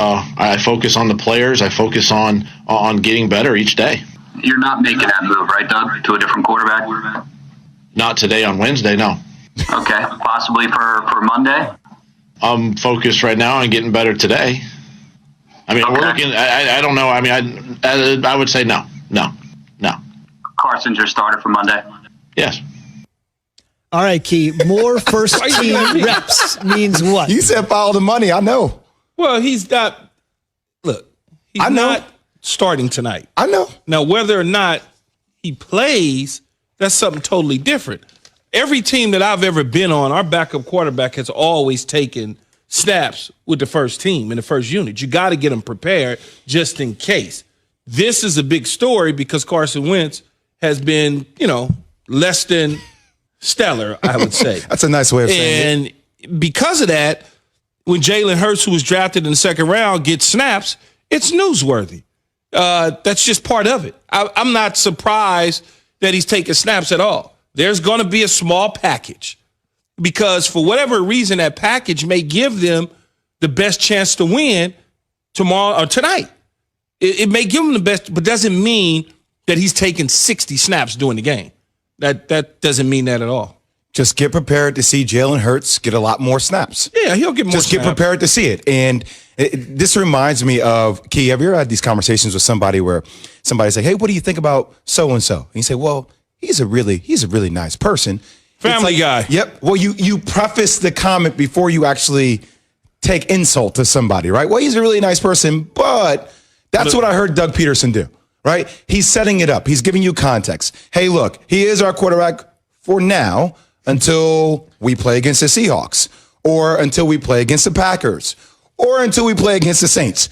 I focus on the players. I focus on getting better each day. You're not making that move, right, Doug, to a different quarterback? Not today on Wednesday, no. Okay, possibly for Monday? I'm focused right now on getting better today. I mean, we're looking. I don't know. I mean, I would say no. Carson's your starter for Monday? Yes. All right, Key. More first team reps means what? You said follow the money. I know. Well, he's not. Look, he's not starting tonight. I know. Now, whether or not he plays, that's something totally different. Every team that I've ever been on, our backup quarterback has always taken snaps with the first team in the first unit. You got to get them prepared just in case. This is a big story because Carson Wentz has been, less than stellar, I would say. That's a nice way of saying it. And because of that, when Jalen Hurts, who was drafted in the second round, gets snaps, it's newsworthy. That's just part of it. I'm not surprised that he's taking snaps at all. There's going to be a small package because for whatever reason, that package may give them the best chance to win tomorrow or tonight. It may give them the best, but doesn't mean that he's taking 60 snaps during the game. That doesn't mean that at all. Just get prepared to see Jalen Hurts get a lot more snaps. Yeah, he'll get more snaps. Just get prepared to see it. And this reminds me of, Key, have you ever had these conversations with somebody where somebody's like, hey, what do you think about so-and-so? And you say, well, he's a really nice person. Family guy. Yep. Well, you preface the comment before you actually take insult to somebody, right? Well, he's a really nice person, but that's what I heard Doug Peterson do, right? He's setting it up. He's giving you context. Hey, look, he is our quarterback for now until we play against the Seahawks or until we play against the Packers or until we play against the Saints.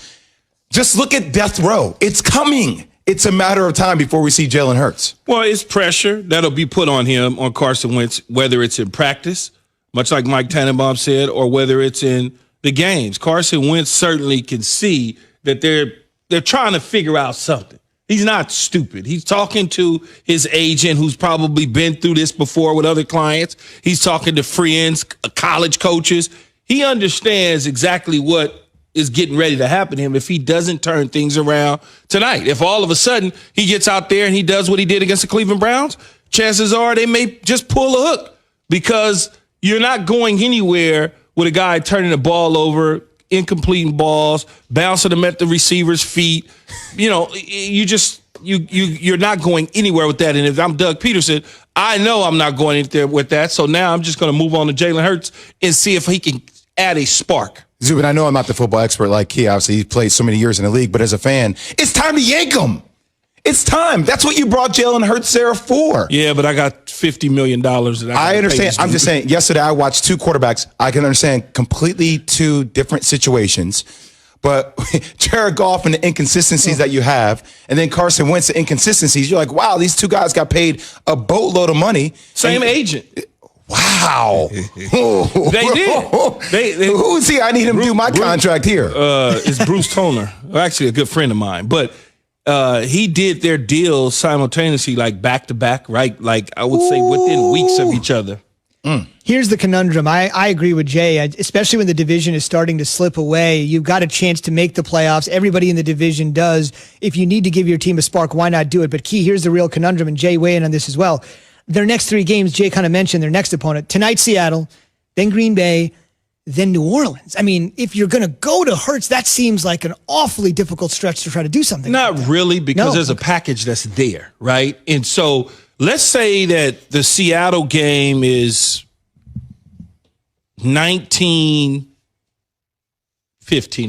Just look at death row. It's coming. It's a matter of time before we see Jalen Hurts. Well, it's pressure that'll be put on him, on Carson Wentz, whether it's in practice, much like Mike Tannenbaum said, or whether it's in the games. Carson Wentz certainly can see that they're trying to figure out something. He's not stupid. He's talking to his agent who's probably been through this before with other clients. He's talking to friends, college coaches. He understands exactly what is getting ready to happen to him if he doesn't turn things around tonight. If all of a sudden he gets out there and he does what he did against the Cleveland Browns, chances are they may just pull a hook because you're not going anywhere with a guy turning the ball over, incomplete balls, bouncing them at the receiver's feet. You're not going anywhere with that. And if I'm Doug Peterson, I know I'm not going in there with that. So now I'm just going to move on to Jalen Hurts and see if he can add a spark. Zubin, I know I'm not the football expert like he. Obviously, he's played so many years in the league, but as a fan, it's time to yank him. It's time. That's what you brought Jalen Hurts there for. Yeah, but I got $50 million. That I understand. I'm just saying, yesterday I watched two quarterbacks. I can understand completely two different situations. But Jared Goff and the inconsistencies that you have, and then Carson Wentz, the inconsistencies, you're like, wow, these two guys got paid a boatload of money. Same agent. Wow. They did. Who's he? I need him to do my contract here. It's Bruce Toner, actually a good friend of mine. But he did their deals simultaneously, like back to back, right? Like I would say within weeks of each other. Here's the conundrum. I agree with Jay, especially when the division is starting to slip away. You've got a chance to make the playoffs. Everybody in the division does. If you need to give your team a spark, why not do it? But Key, here's the real conundrum, and Jay weigh in on this as well. Their next three games, Jay kind of mentioned their next opponent. Tonight, Seattle, then Green Bay, then New Orleans. I mean, if you're going to go to Hurts, that seems like an awfully difficult stretch to try to do something. Not really, because there's a package that's there, right? And so let's say that the Seattle game is 19-15,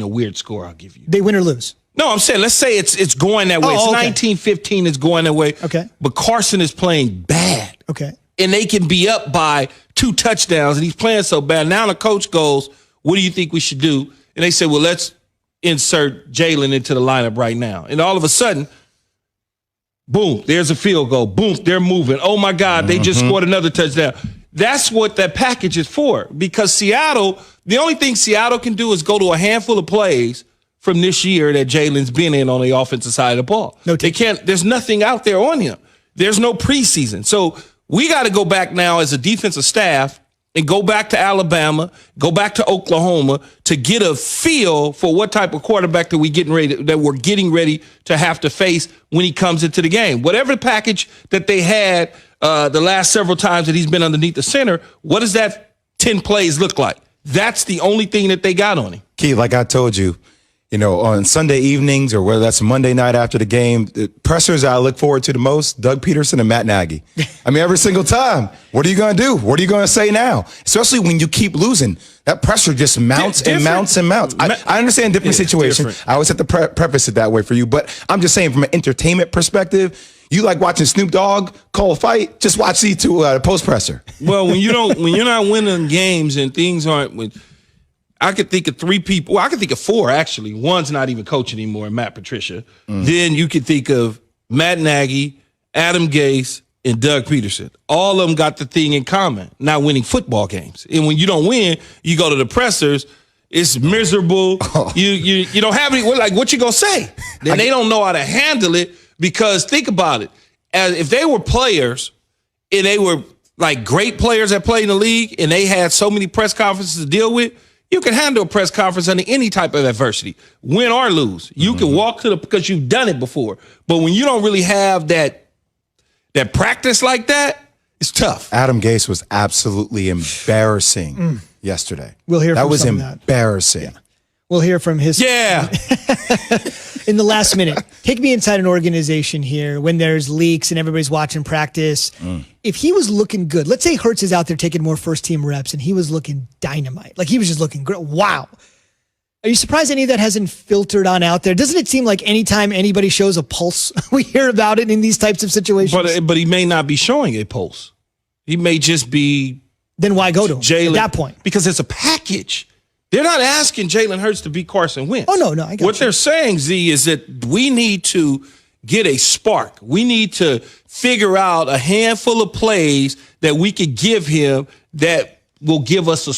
a weird score I'll give you. They win or lose? No, I'm saying let's say it's going that way. It's 19-15, it's going that way. Okay. But Carson is playing bad. Okay. And they can be up by 2 touchdowns, and he's playing so bad. Now the coach goes, what do you think we should do? And they say, well, let's insert Jalen into the lineup right now. And all of a sudden, boom, there's a field goal. Boom, they're moving. Oh, my God, they just scored another touchdown. That's what that package is for, because Seattle, the only thing Seattle can do is go to a handful of plays from this year that Jalen's been in on the offensive side of the ball. They can't. There's nothing out there on him. There's no preseason. So we got to go back now as a defensive staff and go back to Alabama, go back to Oklahoma to get a feel for what type of quarterback that we're getting ready to have to face when he comes into the game. Whatever package that they had the last several times that he's been underneath the center, what does that 10 plays look like? That's the only thing that they got on him. Key, like I told you, on Sunday evenings or whether that's Monday night after the game, the pressers I look forward to the most, Doug Peterson and Matt Nagy. I mean, every single time, what are you going to do? What are you going to say now? Especially when you keep losing. That pressure just mounts and mounts and mounts. I understand different situations. Different. I always have to preface it that way for you. But I'm just saying from an entertainment perspective, you like watching Snoop Dogg call a fight, just watch these two post presser. Well, when you're not winning games and things aren't I could think of 3 people. Well, I could think of 4, actually. One's not even coaching anymore, Matt Patricia. Then you could think of Matt Nagy, Adam Gase, and Doug Peterson. All of them got the thing in common, not winning football games. And when you don't win, you go to the pressers, it's miserable. Oh. You don't have any, like, what you gonna say? Then they don't know how to handle it because think about it. As if they were players and they were like great players that play in the league and they had so many press conferences to deal with, you can handle a press conference under any type of adversity, win or lose. You can walk to because you've done it before. But when you don't really have that practice like that, it's tough. Adam Gase was absolutely embarrassing yesterday. We'll hear that from was some of that. Embarrassing. Yeah. We'll hear from his in the last minute. Take me inside an organization here when there's leaks and everybody's watching practice. If he was looking good, let's say Hurts is out there taking more first-team reps and he was looking dynamite, like he was just looking great. Wow. Are you surprised any of that hasn't filtered on out there? Doesn't it seem like anytime anybody shows a pulse, we hear about it in these types of situations? But he may not be showing a pulse. He may just be. Then why go to him Jalen, at that point? Because it's a package. They're not asking Jalen Hurts to be Carson Wentz. Oh, no, I got What they're saying, Z, is that we need to get a spark. We need to figure out a handful of plays that we could give him that will give us a